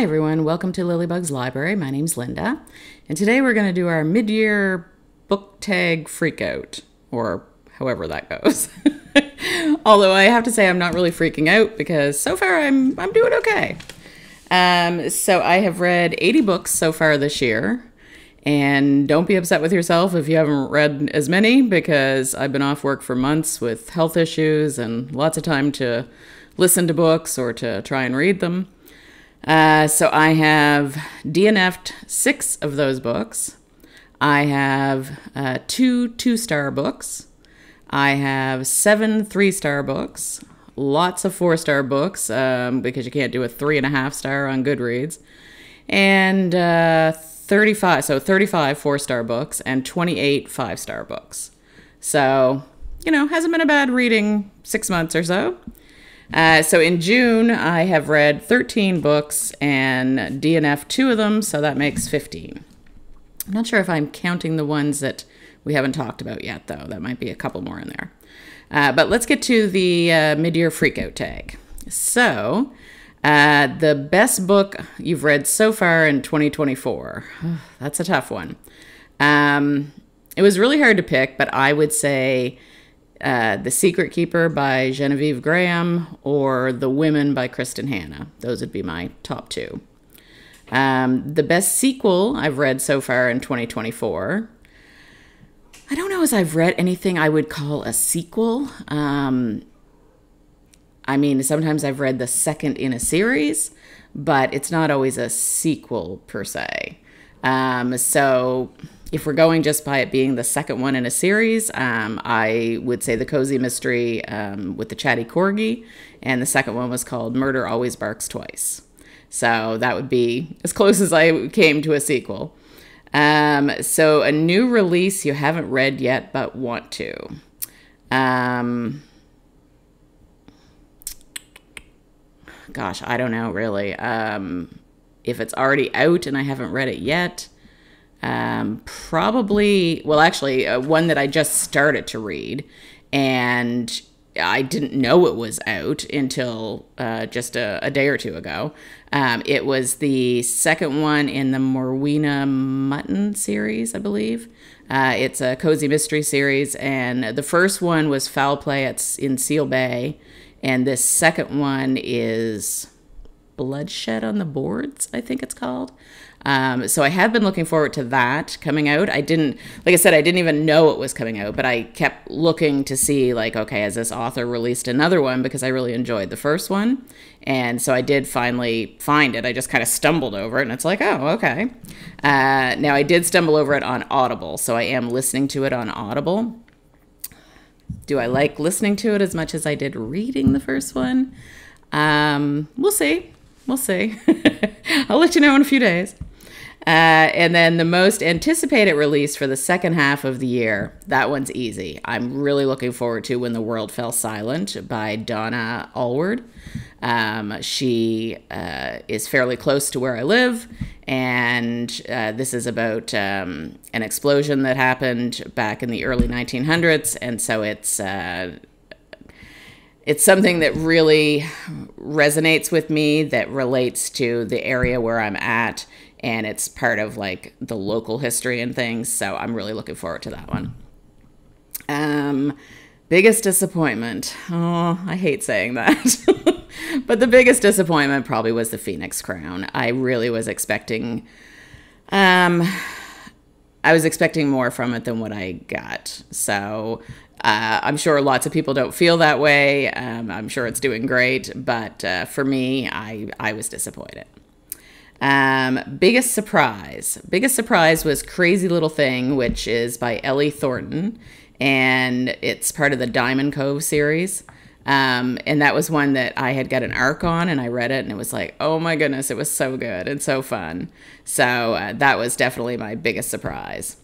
Hi everyone, welcome to Lilybug's Library. My name's Linda, and today we're going to do our mid-year book tag freakout, or however that goes. Although I have to say I'm not really freaking out because so far I'm doing okay. So I have read 80 books so far this year, and don't be upset with yourself if you haven't read as many because I've been off work for months with health issues and lots of time to listen to books or to try and read them. So I have DNF'd 6 of those books. I have 2 2-star books. I have 7 3-star books. Lots of 4-star books because you can't do a 3.5-star on Goodreads. And 35 4-star books and 28 5-star books. So, hasn't been a bad reading 6 months or so. So in June, I have read 13 books and DNF'd 2 of them, so that makes 15. I'm not sure if I'm counting the ones that we haven't talked about yet, though. That might be a couple more in there. But let's get to the mid-year freakout tag. So, the best book you've read so far in 2024. That's a tough one. It was really hard to pick, but I would say The Secret Keeper by Genevieve Graham or The Women by Kristen Hanna. Those would be my top 2. The best sequel I've read so far in 2024. I don't know as I've read anything I would call a sequel. Sometimes I've read the second in a series, but it's not always a sequel per se. So if we're going just by it being the second one in a series, I would say The Cozy Mystery with the Chatty Corgi, and the second one was called Murder Always Barks Twice. So that would be as close as I came to a sequel. So a new release you haven't read yet but want to. Gosh, I don't know really. If it's already out and I haven't read it yet, probably, one that I just started to read and I didn't know it was out until just a day or two ago. It was the second one in the Morwena Mutton series, I believe. It's a cozy mystery series, and the first one was Foul Play in Seal Bay, and this second one is Bloodshed on the Boards, I think it's called. So I have been looking forward to that coming out. I didn't even know it was coming out, but I kept looking to see, okay, has this author released another one? Because I really enjoyed the first one. And so I did finally find it. I just kind of stumbled over it, and it's like, oh, okay. Now, I did stumble over it on Audible, so I am listening to it on Audible. Do I like listening to it as much as I did reading the first one? We'll see. We'll see. I'll let you know in a few days. And then the most anticipated release for the second half of the year, that one's easy. I'm really looking forward to When the World Fell Silent by Donna Allward. She is fairly close to where I live, and this is about an explosion that happened back in the early 1900s, and so it's something that really resonates with me, that relates to the area where I'm at, and it's part of the local history and things, so I'm really looking forward to that one. Biggest disappointment. Oh, I hate saying that. But the biggest disappointment probably was The Phoenix Crown. I really was expecting more from it than what I got. So I'm sure lots of people don't feel that way. I'm sure it's doing great, but for me, I was disappointed. Biggest surprise was Crazy Little Thing, which is by Ellie Thornton, and it's part of the Diamond Cove series. And that was one that I had got an ARC on, and I read it, and it was like, oh my goodness, it was so good and so fun. So that was definitely my biggest surprise.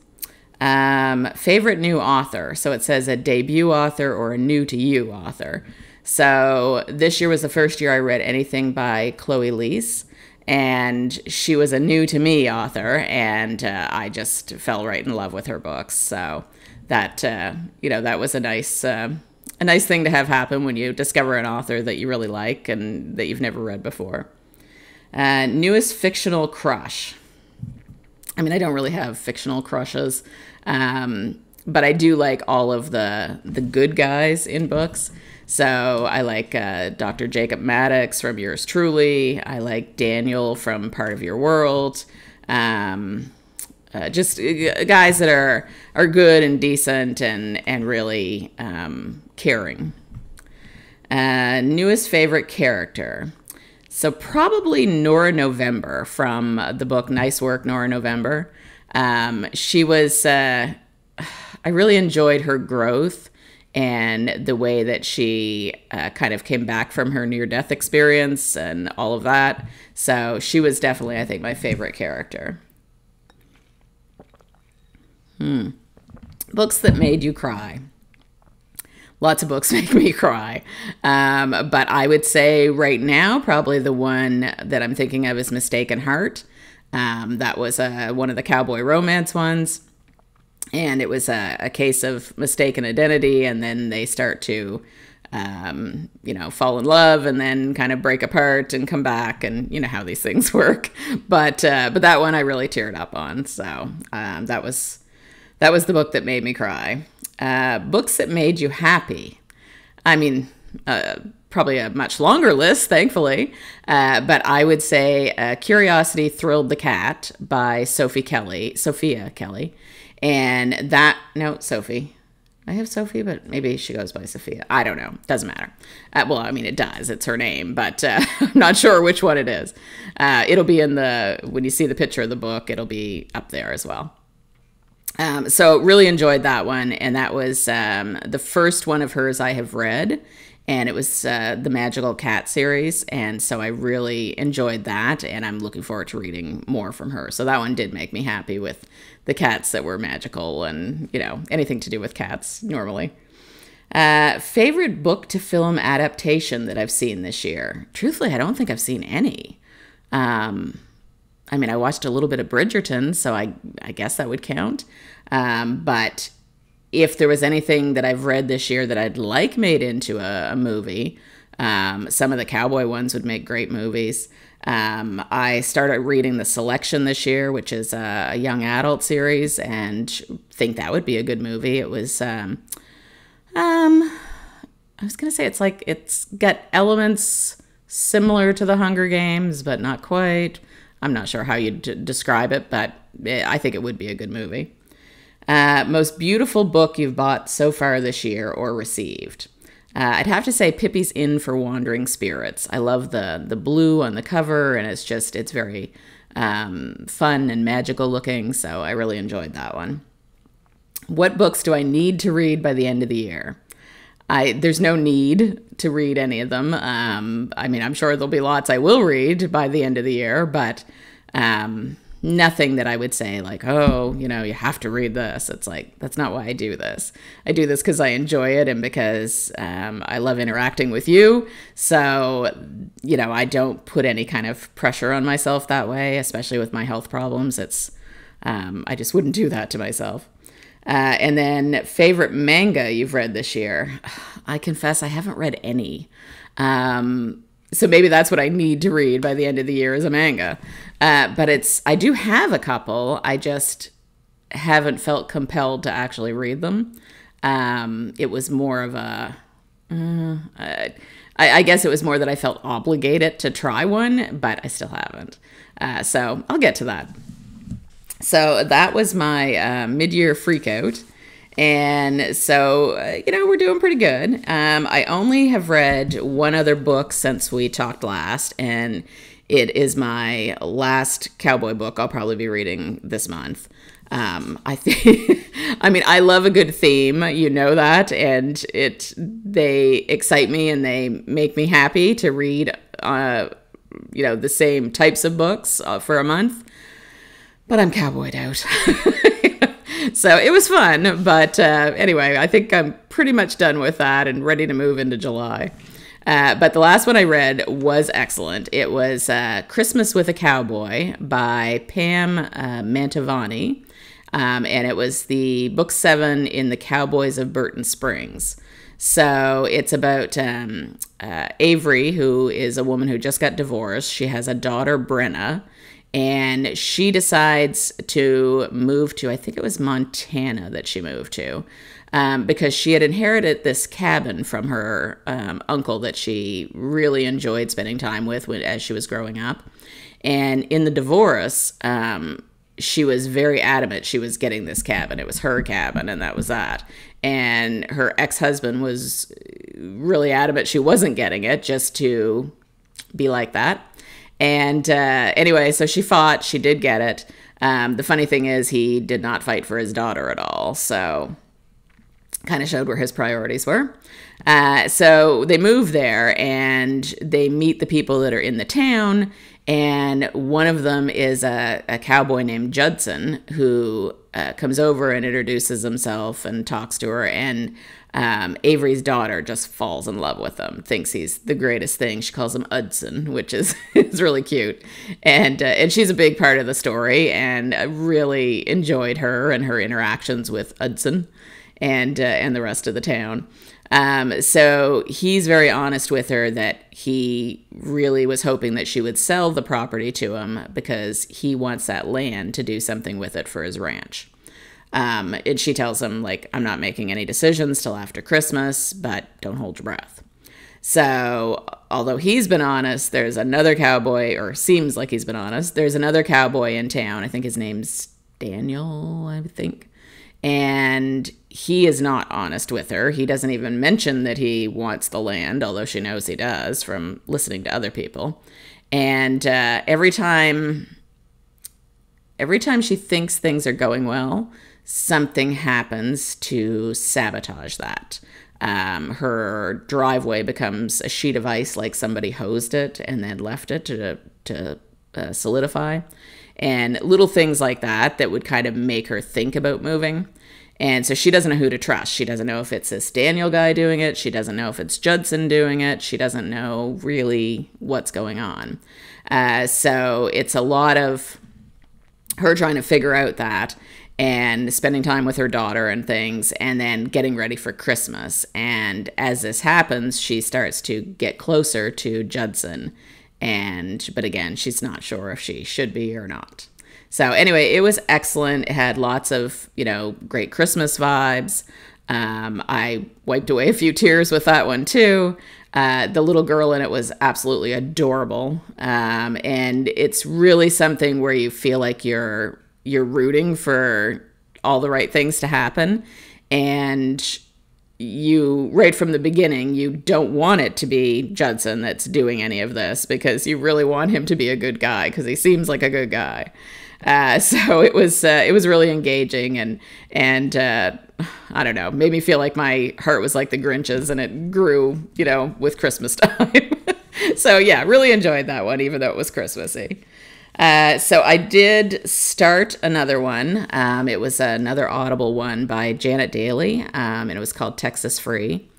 Favorite new author. So it says a debut author or a new to you author. So this year was the first year I read anything by Chloe Leese, and she was a new to me author, and I just fell right in love with her books. So that, that was a nice thing to have happen when you discover an author that you really like and that you've never read before. Newest fictional crush. I mean, I don't really have fictional crushes, but I do like all of the good guys in books. So I like Dr. Jacob Maddox from Yours Truly. I like Daniel from Part of Your World. Just guys that are good and decent and really caring. Newest favorite character. So probably Nora November from the book Nice Work, Nora November. She was, I really enjoyed her growth and the way that she kind of came back from her near-death experience and all of that. So she was definitely, I think, my favorite character. Books that made you cry. Lots of books make me cry. But I would say right now, probably the one that I'm thinking of is Mistaken Heart. That was one of the cowboy romance ones. And it was a case of mistaken identity, and then they start to, fall in love and then kind of break apart and come back, and you know how these things work. But that one I really teared up on. So that was the book that made me cry. Books that made you happy. I mean, probably a much longer list, thankfully. But I would say Curiosity Thrilled the Cat by Sophia Kelly. And Sophie. I have Sophie, but maybe she goes by Sophia. I don't know. Doesn't matter. Well, I mean, it does. It's her name, but I'm not sure which one it is. It'll be when you see the picture of the book, it'll be up there as well. So really enjoyed that one. And that was the first one of hers I have read. And it was the Magical Cat series. And so I really enjoyed that. And I'm looking forward to reading more from her. So that one did make me happy with the cats that were magical and, anything to do with cats normally. Favorite book to film adaptation that I've seen this year. Truthfully, I don't think I've seen any. I mean, I watched a little bit of Bridgerton, so I guess that would count. But if there was anything that I've read this year that I'd like made into a movie, some of the cowboy ones would make great movies. I started reading The Selection this year, which is a young adult series, and think that would be a good movie. It was, I was going to say it's got elements similar to The Hunger Games, but not quite. I'm not sure how you'd describe it, but I think it would be a good movie. Most beautiful book you've bought so far this year or received. I'd have to say Pippi's Inn for Wandering Spirits. I love the blue on the cover, and it's very fun and magical looking, so I really enjoyed that one. What books do I need to read by the end of the year? There's no need to read any of them. I mean, I'm sure there'll be lots I will read by the end of the year, but nothing that I would say like, oh, you have to read this. It's like, that's not why I do this. I do this because I enjoy it and because I love interacting with you. So, I don't put any kind of pressure on myself that way, especially with my health problems. I just wouldn't do that to myself. And then favorite manga you've read this year. I confess I haven't read any. So maybe that's what I need to read by the end of the year is a manga. But I do have a couple. I just haven't felt compelled to actually read them. It was more of I guess it was more that I felt obligated to try one, but I still haven't. So I'll get to that. So that was my mid-year freakout. And so, we're doing pretty good. I only have read one other book since we talked last, and it is my last cowboy book I'll probably be reading this month. I love a good theme, that, and they excite me and they make me happy to read, the same types of books for a month. But I'm cowboyed out. So it was fun. But anyway, I think I'm pretty much done with that and ready to move into July. But the last one I read was excellent. It was Christmas with a Cowboy by Pam Mantovani. And it was the book 7 in the Cowboys of Burton Springs. So it's about Avery, who is a woman who just got divorced. She has a daughter, Brenna, and she decides to move to, I think it was Montana that she moved to, because she had inherited this cabin from her uncle that she really enjoyed spending time with as she was growing up. And in the divorce, she was very adamant she was getting this cabin. It was her cabin, and that was that. And her ex-husband was really adamant she wasn't getting it, just to be like that. And anyway, so she fought. She did get it. The funny thing is he did not fight for his daughter at all. So kind of showed where his priorities were. So they move there and they meet the people that are in the town. And one of them is a cowboy named Judson, who comes over and introduces himself and talks to her. And Avery's daughter just falls in love with him, thinks he's the greatest thing. She calls him Hudson, which is really cute. And she's a big part of the story. And I really enjoyed her and her interactions with Hudson and the rest of the town. So he's very honest with her that he really was hoping that she would sell the property to him because he wants that land to do something with it for his ranch. And she tells him, like, I'm not making any decisions till after Christmas, but don't hold your breath. So although he's been honest, there's another cowboy, or seems like he's been honest. There's another cowboy in town. I think his name's Daniel, I think. And he is not honest with her. He doesn't even mention that he wants the land, although she knows he does from listening to other people. And every time she thinks things are going well, something happens to sabotage that. Her driveway becomes a sheet of ice, like somebody hosed it and then left it to solidify. And little things like that would kind of make her think about moving. And so she doesn't know who to trust. She doesn't know if it's this Daniel guy doing it. She doesn't know if it's Judson doing it. She doesn't know really what's going on. So it's a lot of her trying to figure out that and spending time with her daughter and things, and then getting ready for Christmas. And as this happens, she starts to get closer to Judson. But again, she's not sure if she should be or not. So anyway, it was excellent. It had lots of, great Christmas vibes. I wiped away a few tears with that one too. The little girl in it was absolutely adorable. And it's really something where you feel like you're rooting for all the right things to happen. And you, right from the beginning, you don't want it to be Judson that's doing any of this, because you really want him to be a good guy, because he seems like a good guy. So it was really engaging, and I don't know, made me feel like my heart was like the Grinch's, and it grew, with Christmas time. So yeah, really enjoyed that one, even though it was Christmassy. So I did start another one. It was another Audible one by Janet Daly, and it was called Texas Free.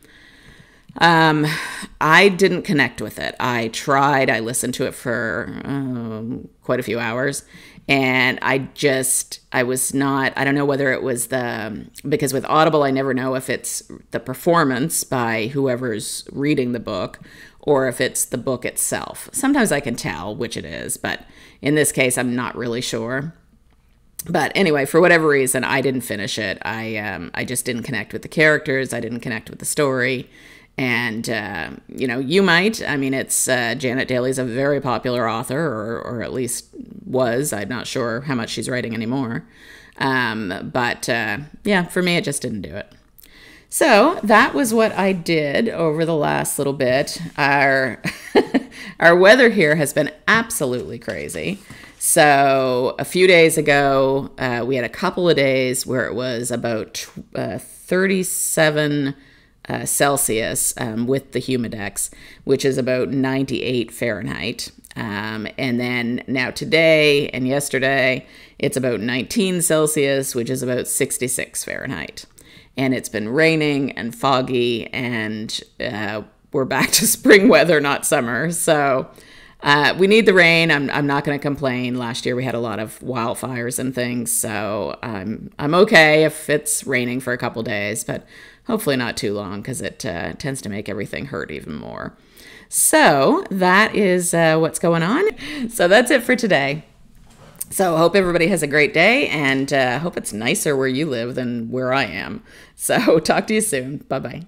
I didn't connect with it. I tried. I listened to it for quite a few hours, and I was not, I don't know whether it was because with Audible, I never know if it's the performance by whoever's reading the book or if it's the book itself. Sometimes I can tell which it is, but in this case, I'm not really sure. But anyway, for whatever reason, I didn't finish it. I just didn't connect with the characters. I didn't connect with the story. And, you might. I mean, it's Janet Daly's a very popular author, or at least was. I'm not sure how much she's writing anymore. But for me, it just didn't do it. So that was what I did over the last little bit. Our weather here has been absolutely crazy. So a few days ago, we had a couple of days where it was about 37 Celsius with the humidex, which is about 98 Fahrenheit. And then now today and yesterday, it's about 19 Celsius, which is about 66 Fahrenheit. And it's been raining and foggy, and we're back to spring weather, not summer. So we need the rain. I'm not going to complain. Last year we had a lot of wildfires and things, so I'm okay if it's raining for a couple days, but Hopefully not too long, because it tends to make everything hurt even more. So that is what's going on. So that's it for today. So I hope everybody has a great day, and hope it's nicer where you live than where I am. So talk to you soon. Bye-bye.